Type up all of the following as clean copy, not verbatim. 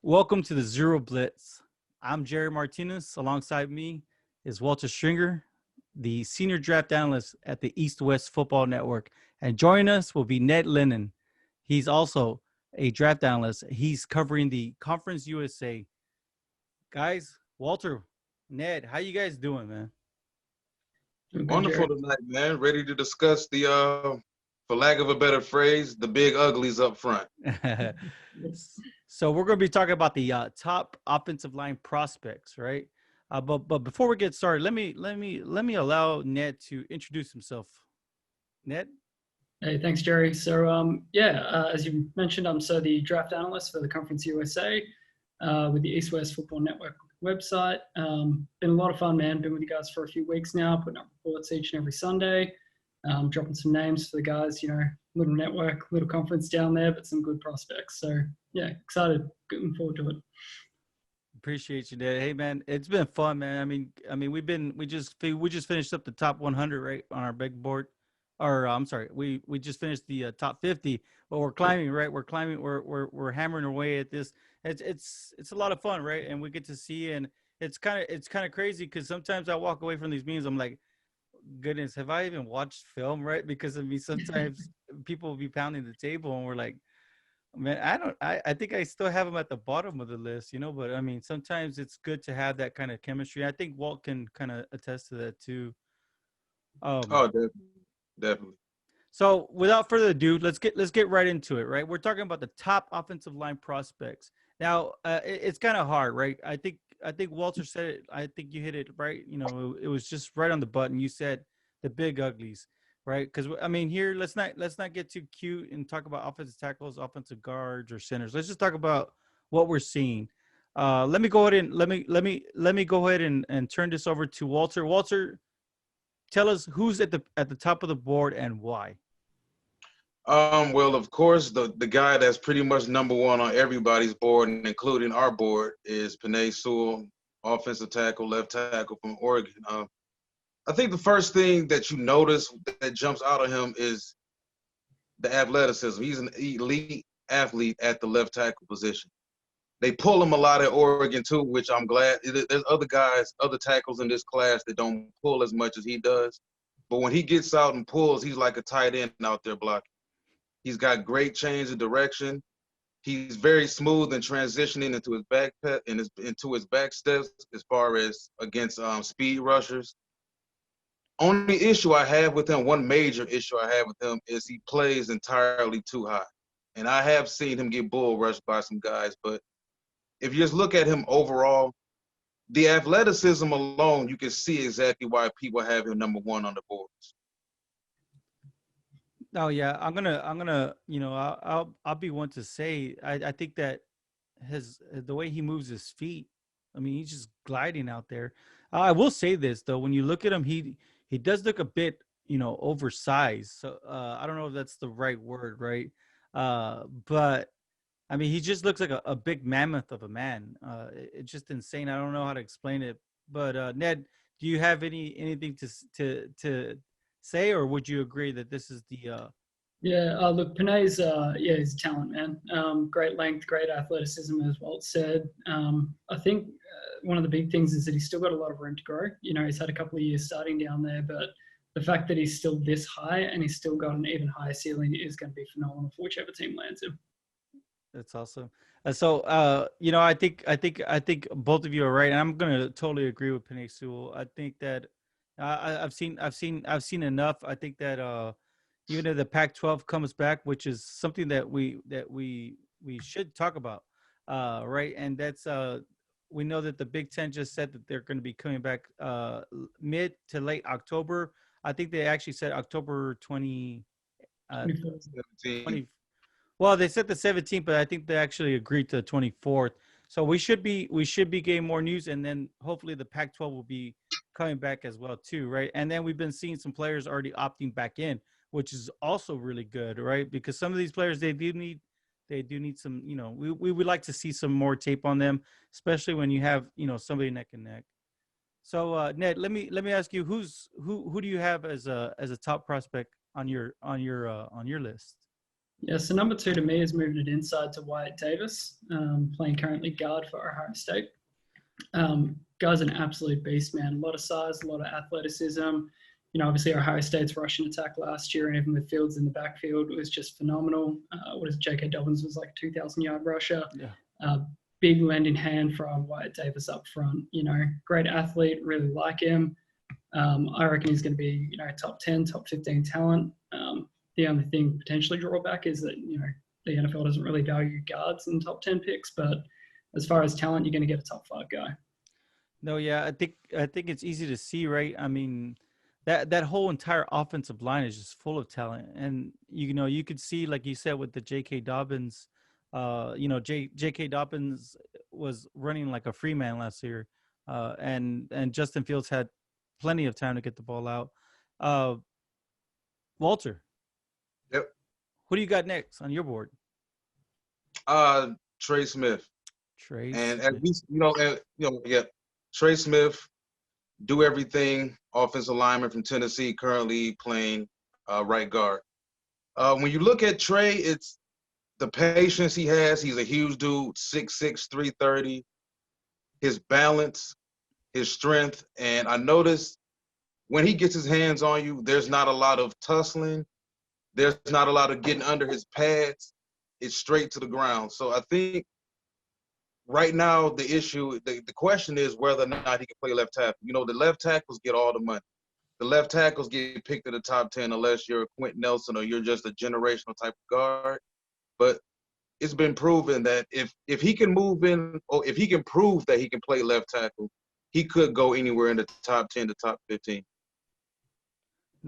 Welcome to the Zero Blitz. I'm Jerry Martinez. Alongside me is Walter Stringer, the senior draft analyst at the East West Football Network. And joining us will be Ned Lineman. He's also a draft analyst. He's covering the Conference USA. Guys, Walter, Ned, how you guys doing, man? Doing good, Wonderful Jared. tonight, man. Ready to discuss for lack of a better phrase, the big uglies up front. So we're going to be talking about the top offensive line prospects, right? But before we get started, let me allow Ned to introduce himself. Ned. Hey, thanks, Jerry. So, as you mentioned, I'm the draft analyst for the Conference USA with the East West Football Network website. Been a lot of fun, man. Been with you guys for a few weeks now, putting up reports each and every Sunday, dropping some names for the guys. Little network, little conference down there, but some good prospects. So, yeah, excited, looking forward to it. Appreciate you, Ned. Hey, man, it's been fun, man. We just finished up the top 100 right on our big board. Or I'm sorry, we just finished the top 50, but we're climbing, right? We're climbing. We're hammering away at this. It's a lot of fun, right? And we get to see, and it's kind of crazy because sometimes I walk away from these meetings, I'm like, goodness, have I even watched film, right? Because sometimes people will be pounding the table, and we're like, man, I think I still have them at the bottom of the list, but sometimes it's good to have that kind of chemistry. I think Walt can kind of attest to that too. Oh, definitely. So without further ado, let's get right into it, right? We're talking about the top offensive line prospects. Now, it's kind of hard, right? I think Walter said it. I think you hit it right. It was just right on the button. You said the big uglies, right? Because here let's not get too cute and talk about offensive tackles, offensive guards, or centers. Let's just talk about what we're seeing. Let me go ahead and let me go ahead and turn this over to Walter. Walter, tell us who's at the top of the board and why. Well, of course, the guy that's pretty much number one on everybody's board, and including our board, is Penei Sewell, offensive tackle, left tackle from Oregon. I think the first thing that you notice that jumps out of him is the athleticism. He's an elite athlete at the left tackle position. They pull him a lot at Oregon too, which I'm glad. There's other guys, other tackles in this class that don't pull as much as he does. But when he gets out and pulls, he's like a tight end out there blocking. He's got great change of direction. He's very smooth in transitioning into his back pet and into his back steps as far as against speed rushers. Only issue I have with him, one major issue I have with him, is he plays entirely too high. And I have seen him get bull rushed by some guys, but if you just look at him overall, the athleticism alone, you can see exactly why people have him number one on the boards. Oh yeah, I'm gonna I'll be one to say I think that the way he moves his feet, he's just gliding out there. I will say this though, when you look at him, he does look a bit oversized. So I don't know if that's the right word, right? But he just looks like a big mammoth of a man. It's just insane. I don't know how to explain it. But Ned, do you have anything to say, or would you agree that this is the Yeah, look, Panay's, he's a talent, man. Great length, great athleticism, as Walt said. I think one of the big things is that he's still got a lot of room to grow. He's had a couple of years starting down there, but the fact that he's still this high and he's still got an even higher ceiling is going to be phenomenal for whichever team lands him. That's awesome. I think both of you are right, and I'm gonna totally agree with Penny Sewell. I think that I've seen enough. I think that even if the Pac-12 comes back, which is something that we should talk about, right? And that's we know that the Big Ten just said that they're going to be coming back mid to late October. I think they actually said October 17. 20. Well, they said the 17th, but I think they actually agreed to the 24th. So we should be getting more news, and then hopefully the Pac-12 will be coming back as well too, right? And then we've been seeing some players already opting back in, which is also really good, right? Because some of these players they do need some, we would like to see some more tape on them, especially when you have somebody neck and neck. So Ned, let me ask you, who do you have as a top prospect on your list? Yeah, so number 2 to me is moving it inside to Wyatt Davis, playing currently guard for Ohio State. Guy's an absolute beast, man. A lot of size, a lot of athleticism. Obviously Ohio State's rushing attack last year, and even with Fields in the backfield, it was just phenomenal. J.K. Dobbins was like a 2,000-yard rusher. Yeah. Big lending hand from Wyatt Davis up front. Great athlete, really like him. I reckon he's going to be, top 10, top 15 talent. The only thing potentially drawback is that, the NFL doesn't really value guards in top 10 picks, but as far as talent, you're going to get a top 5 guy. No, yeah, I think it's easy to see, right? I mean, that whole entire offensive line is just full of talent, and you could see, like you said, with the J.K. Dobbins, J.K. Dobbins was running like a free man last year, and Justin Fields had plenty of time to get the ball out. Uh, Walter, Yep. who do you got next on your board? Trey Smith. Trey And at Smith. least, yeah, Trey Smith, do everything, offensive lineman from Tennessee, currently playing right guard. When you look at Trey, it's the patience he has. He's a huge dude, 6'6", 330. His balance, his strength. And I noticed when he gets his hands on you, there's not a lot of tussling. There's not a lot of getting under his pads. It's straight to the ground. So I think right now the question is whether or not he can play left tackle. The left tackles get all the money. The left tackles get picked in the top 10 unless you're Quentin Nelson or you're just a generational type of guard. But it's been proven that if he can move in, or if he can prove that he can play left tackle, he could go anywhere in the top 10 to top 15.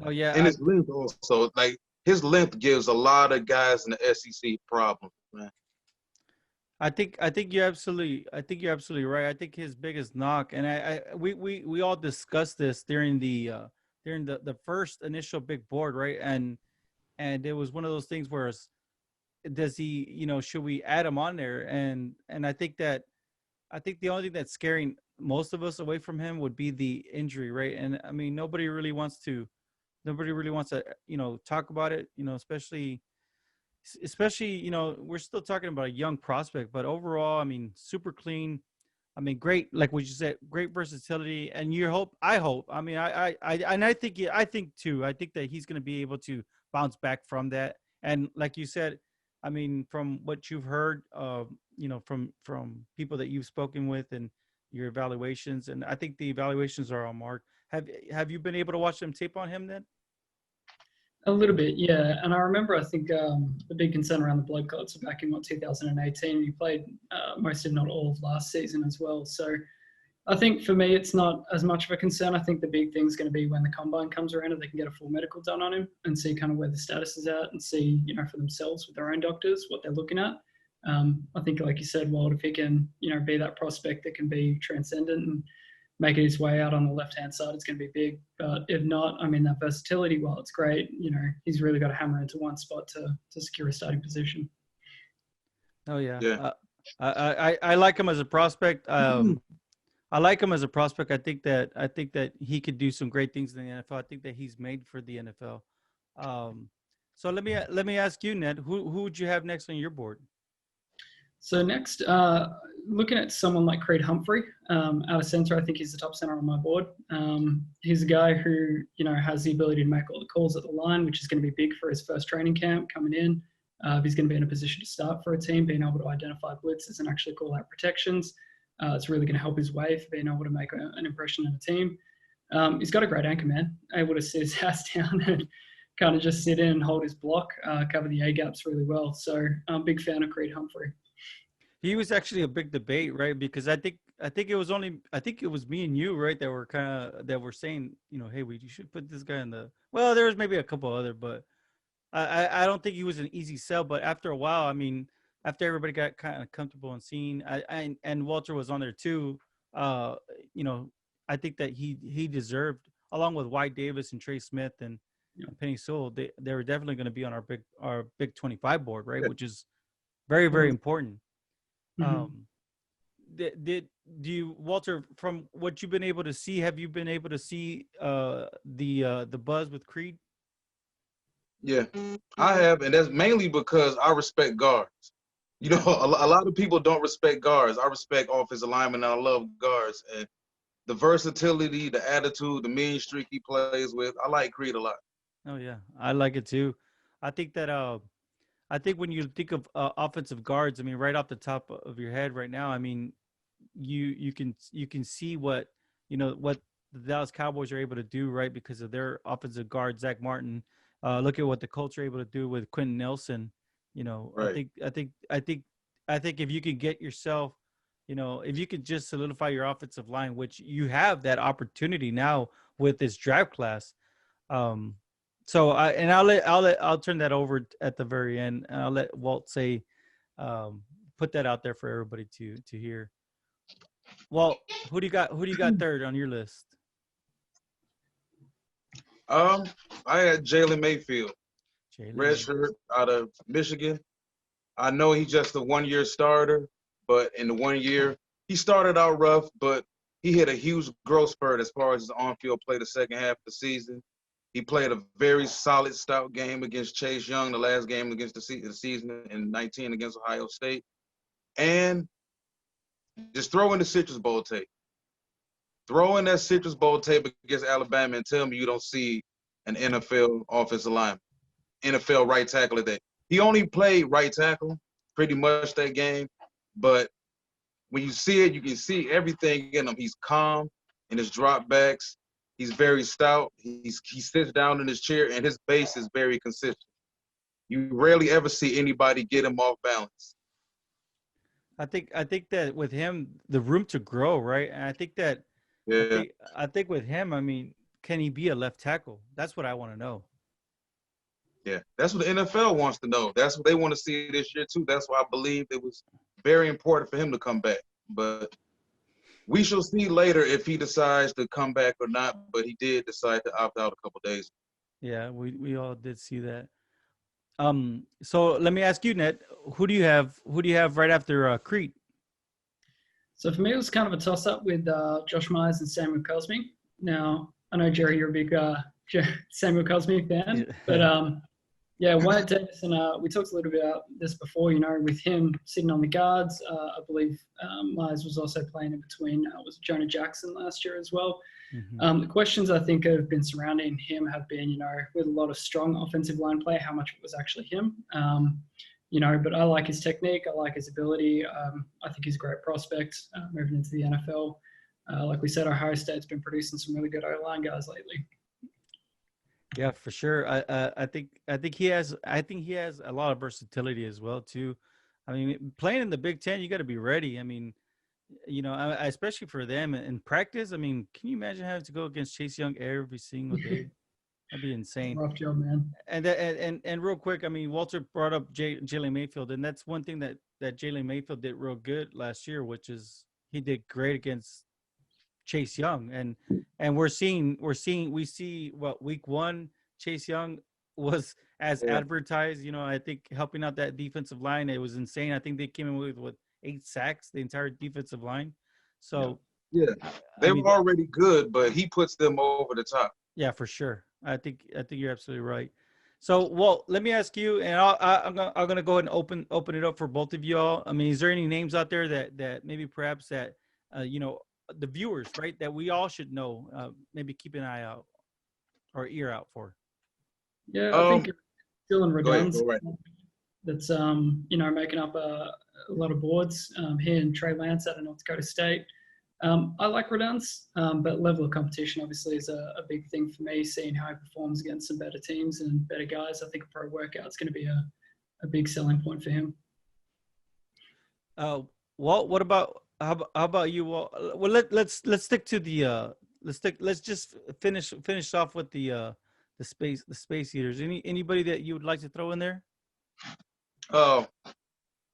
Oh yeah, And his length also, like his length gives a lot of guys in the SEC problems, man. I think you're absolutely right. I think his biggest knock, and we all discussed this during the first initial big board, right? And it was one of those things where does he, should we add him on there? And I think the only thing that's scaring most of us away from him would be the injury, right? And I mean, nobody really wants to talk about it, especially we're still talking about a young prospect, but overall, I mean, super clean. I mean, great, like what you said, great versatility. And I hope, I mean, I think too, I think that he's going to be able to bounce back from that. And like you said, I mean, from what you've heard, from people that you've spoken with and your evaluations, and I think the evaluations are on mark. Have you been able to watch them tape on him then? A little bit, yeah. And I remember, I think the big concern around the blood clots were back in 2018. He played most, if not all, of last season as well. So I think for me, it's not as much of a concern. I think the big thing is going to be when the combine comes around and they can get a full medical done on him and see kind of where the status is at and see, for themselves with their own doctors what they're looking at. I think, like you said, Walt, if he can, be that prospect that can be transcendent and making his way out on the left-hand side, it's going to be big. But if not, I mean, that versatility, while it's great, he's really got to hammer into one spot to secure a starting position. Oh yeah. Yeah. I like him as a prospect. I like him as a prospect. I think that he could do some great things in the NFL. I think that he's made for the NFL. So let me ask you, Ned, who would you have next on your board? So next, looking at someone like Creed Humphrey, out of center, I think he's the top center on my board. He's a guy who, has the ability to make all the calls at the line, which is going to be big for his first training camp coming in. If he's going to be in a position to start for a team, being able to identify blitzes and actually call out protections, it's really going to help his way for being able to make an impression in a team. He's got a great anchor, man, able to sit his ass down and kind of just sit in and hold his block, cover the A-gaps really well. So I'm a big fan of Creed Humphrey. He was actually a big debate, right? Because I think it was me and you, right, that were saying, hey, you should put this guy in the. Well, there was maybe a couple other, but I don't think he was an easy sell. But after a while, I mean, after everybody got kind of comfortable and seen, and Walter was on there too. Uh, I think that he deserved, along with White Davis and Trey Smith and Penny Sewell, they were definitely going to be on our big 25 board, right? Yeah. Which is very, very important. Mm-hmm. Did do you, Walter, from what you've been able to see, have you been able to see the buzz with Creed? Yeah, I have, and that's mainly because I respect guards. You know, a lot of people don't respect guards. I respect offensive linemen, and I love guards. And the versatility, the attitude, the mean streak he plays with, I like Creed a lot. Oh yeah, I like it too. I think that I think when you think of offensive guards, I mean, right off the top of your head right now, I mean, you can see what what the Dallas Cowboys are able to do, right, because of their offensive guard Zach Martin. Look at what the Colts are able to do with Quentin Nelson. Right. I think if you could get yourself, if you could just solidify your offensive line, which you have that opportunity now with this draft class. Um, so I'll turn that over at the very end, and I'll let Walt say, put that out there for everybody to hear. Well, who do you got? Who do you got third on your list? Um, I had Jalen Mayfield, Jalen May. redshirt out of Michigan. I know he's just a 1 year starter, but in the 1 year, he started out rough, but he hit a huge growth spurt as far as his on-field play the second half of the season. He played a very solid, stout game against Chase Young, the last game against the season in 19 against Ohio State. And just throw in the Citrus Bowl tape. Throw in that Citrus Bowl tape against Alabama and tell me you don't see an NFL offensive lineman, NFL right tackle at that. He only played right tackle pretty much that game, but when you see it, you can see everything in him. He's calm in his drop backs. He's very stout. He sits down in his chair, and his base is very consistent. You rarely ever see anybody get him off balance. I think that with him, the room to grow, right? And I think that Yeah, I think with him, I mean, can he be a left tackle? That's what I want to know. yeah. That's what the NFL wants to know. That's what they want to see this year too. That's why I believe it was very important for him to come back. But we shall see later if he decides to come back or not. But he did decide to opt out a couple days. Yeah, we all did see that. So let me ask you, Ned, who do you have? Who do you have right after Creed? So for me, it was kind of a toss-up with Josh Myers and Samuel Cosme. Now, I know, Jerry, you're a big Samuel Cosme fan, but yeah, Wyatt Davis, and we talked a little bit about this before, with him sitting on the guards. I believe Myers was also playing in between, was Jonah Jackson last year as well. Mhm. The questions I think have been surrounding him have been, with a lot of strong offensive line play, how much it was actually him. But I like his technique. I like his ability. I think he's a great prospect moving into the NFL. Like we said, Ohio State's been producing some really good O-line guys lately. Yeah, for sure. I think he has a lot of versatility as well too. I mean, playing in the Big Ten, you got to be ready. I mean, especially for them in practice. I mean, can you imagine having to go against Chase Young every single day? That'd be insane. Rough job, man. And real quick, I mean, Walter brought up Jalen Mayfield, and that's one thing that Jalen Mayfield did real good last year, which is he did great against Chase Young, and we see what week one Chase Young was as Yeah, advertised. I think helping out that defensive line, it was insane. I think they came in with what 8 sacks, the entire defensive line. Yeah. So yeah. I They mean, were already good, but he puts them over the top. yeah, for sure. I think you're absolutely right. So, Walt, let me ask you, and I'm gonna go ahead and open it up for both of y'all. I mean, is there any names out there that maybe perhaps that the viewers, right, that we all should know, maybe keep an eye out or ear out for? Yeah, I think Um, Dylan Go ahead, Radunz, go right. that's making up a lot of boards. He and Trey Lance out of North Dakota State. I like Radunz, but level of competition obviously is a big thing for me. Seeing how he performs against some better teams and better guys, I think a pro workout is going to be a big selling point for him. Walt, what about how about you, Walt? Well, let's stick to the let's just finish off with the space eaters. Anybody that you would like to throw in there? Uh,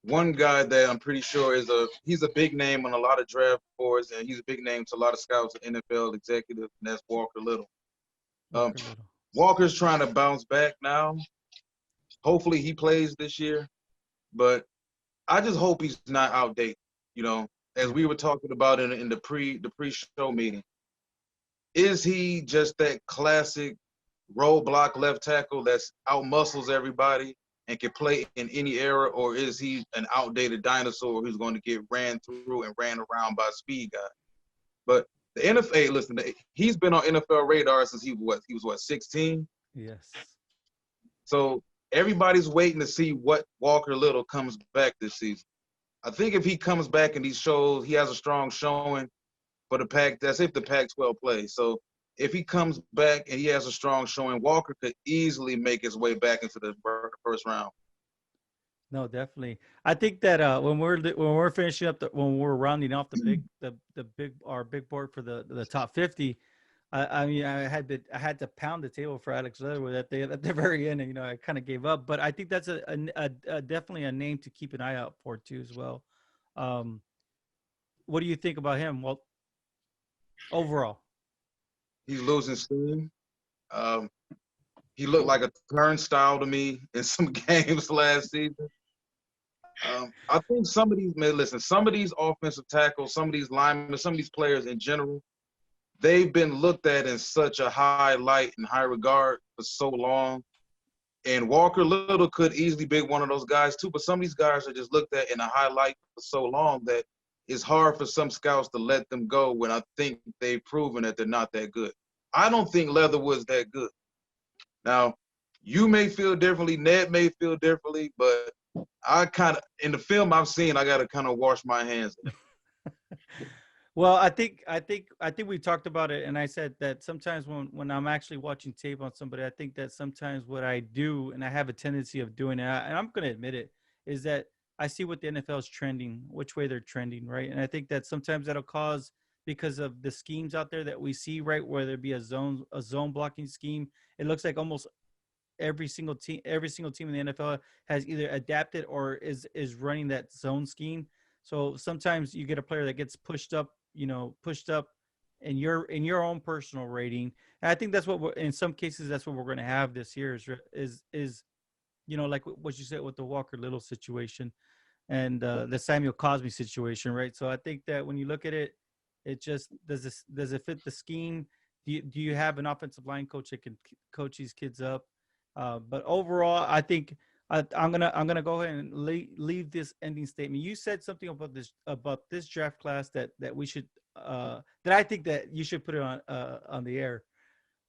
One guy that I'm pretty sure he's a big name on a lot of draft boards, and he's a big name to a lot of scouts and NFL executives, and that's Walker Little. Um, Walker Little. Walker's trying to bounce back now. Hopefully he plays this year, but I just hope he's not outdated. As Yeah. we were talking about in the pre-show meeting, is he just that classic roadblock left tackle that's out muscles everybody and can play in any era, or is he an outdated dinosaur who's going to get ran through and ran around by speed guys? But the NFL, hey, listen, he's been on NFL radar since he was what, 16? Yes. So everybody's waiting to see what Walker Little comes back this season. I think if he comes back and he shows he has a strong showing for the Pac, that's if the Pac-12 plays. So if he comes back and he has a strong showing, Walker could easily make his way back into the first round. No, definitely. I think that when we're finishing up when we're rounding off our big board for the top 50, I mean I had to pound the table for Alex Leatherwood at the very end. And, you know, I kind of gave up, but I think that's a definitely a name to keep an eye out for too as well. Um, what do you think about him? Well, overall, He's losing steam. Um, he looked like a turnstile to me in some games last season. I think some of these offensive tackles, some of these linemen, some of these players in general, they've been looked at in such a high light and high regard for so long. And Walker Little could easily be one of those guys too, but some of these guys are just looked at in a high light for so long that it's hard for some scouts to let them go when I think they've proven that they're not that good. I don't think Leatherwood's that good. Now, you may feel differently, Ned may feel differently, but I kind of, in the film I've seen, I got to kind of wash my hands. well, I think we talked about it, and I said that sometimes when I'm actually watching tape on somebody, I think that sometimes what I do, and I have a tendency of doing it, and I'm going to admit it, is that I see what the NFL is trending, which way they're trending, right? And I think that sometimes that'll cause because of the schemes out there that we see, right, whether it be a zone blocking scheme, it looks like almost every single team in the NFL has either adapted or is running that zone scheme. So sometimes you get a player that gets pushed up in your own personal rating. And I think that's what in some cases that's what we're going to have this year is like what you said with the Walker Little situation and the Samuel Cosme situation, right? So I think that when you look at it, it just does it fit the scheme? Do you have an offensive line coach that can coach these kids up? But overall, I think I'm gonna go ahead and leave this ending statement. You said something about this draft class that we should that I think that you should put it on the air.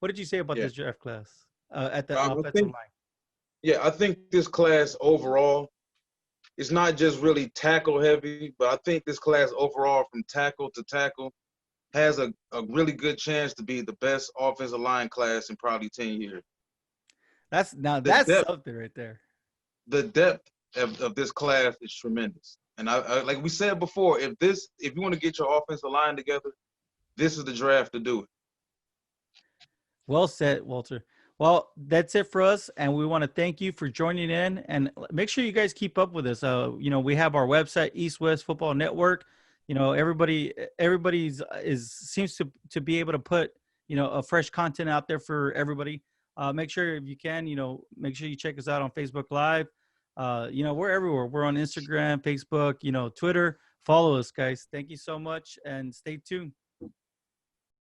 What did you say about Yeah. this draft class at the I offensive think, line? yeah, I think this class overall is not just really tackle heavy, but I think this class overall from tackle to tackle has a really good chance to be the best offensive line class in probably 10 years. That's The that's depth, something right there. the depth of this class is tremendous. And I like we said before, if you want to get your offensive line together, this is the draft to do it. Well said, Walter. Well, that's it for us, and we want to thank you for joining in. And make sure you guys keep up with us. We have our website, East West Football Network. Everybody's is seems to be able to put a fresh content out there for everybody. Make sure if you can, make sure you check us out on Facebook Live. We're everywhere. We're on Instagram, Facebook, Twitter. Follow us, guys. Thank you so much, and stay tuned.